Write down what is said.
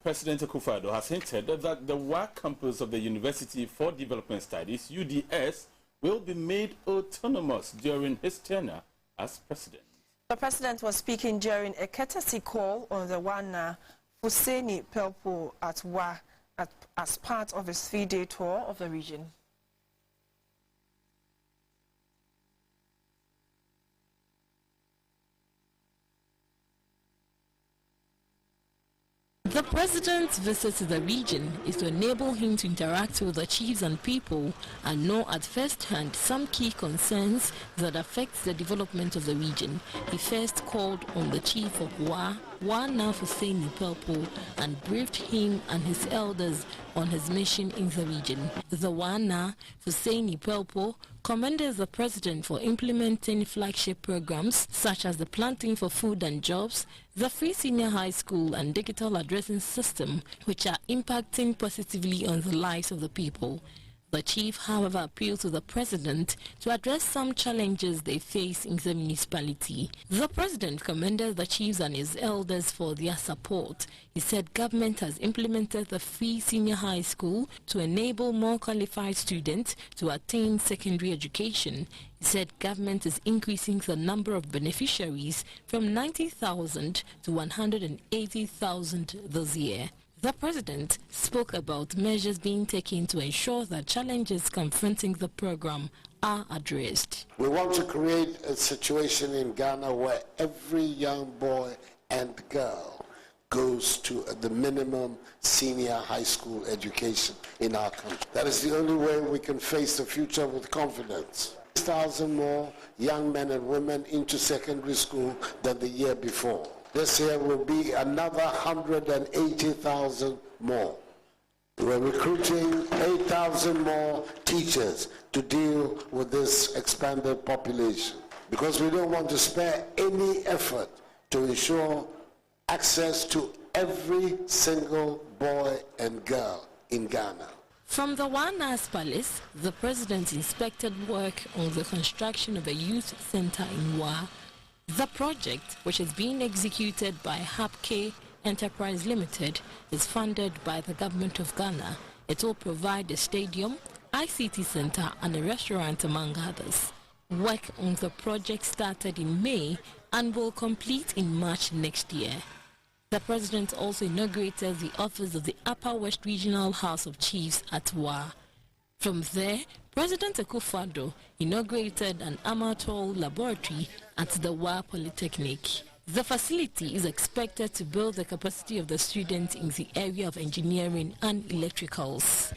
President Akufo-Addo has hinted that the Wa campus of the University for Development Studies, UDS, will be made autonomous during his tenure as president. The president was speaking during a courtesy call on the Wa Naa Fuseini Pelpuo at Wa as part of his 3-day tour of the region. The president's visit to the region is to enable him to interact with the chiefs and people and know at first hand some key concerns that affect the development of the region. He first called on the chief of Wa Naa Fuseini Pelpuo and briefed him and his elders on his mission in the region. The Wa Naa Fuseini Pelpuo commended the president for implementing flagship programs such as the Planting for Food and Jobs, the free senior high school and digital addressing system, which are impacting positively on the lives of the people. The chief, however, appealed to the president to address some challenges they face in the municipality. The president commended the chiefs and his elders for their support. He said government has implemented the free senior high school to enable more qualified students to attain secondary education. He said government is increasing the number of beneficiaries from 90,000 to 180,000 this year. The president spoke about measures being taken to ensure that challenges confronting the program are addressed. We want to create a situation in Ghana where every young boy and girl goes to the minimum senior high school education in our country. That is the only way we can face the future with confidence. 6,000 more young men and women into secondary school than the year before. This year will be another 180,000 more. We're recruiting 8,000 more teachers to deal with this expanded population because we don't want to spare any effort to ensure access to every single boy and girl in Ghana. From the Wa Naa's palace, the president inspected work on the construction of a youth center in Wa. The project, which is being executed by HAPK Enterprise Limited, is funded by the government of Ghana. It will provide a stadium, ICT center and a restaurant, among others. Work on the project started in May and will complete in March next year. The president also inaugurated the office of the Upper West Regional House of Chiefs at Wa. From there, President Akufo-Addo inaugurated an amateur laboratory at the Wa Polytechnic. The facility is expected to build the capacity of the students in the area of engineering and electricals.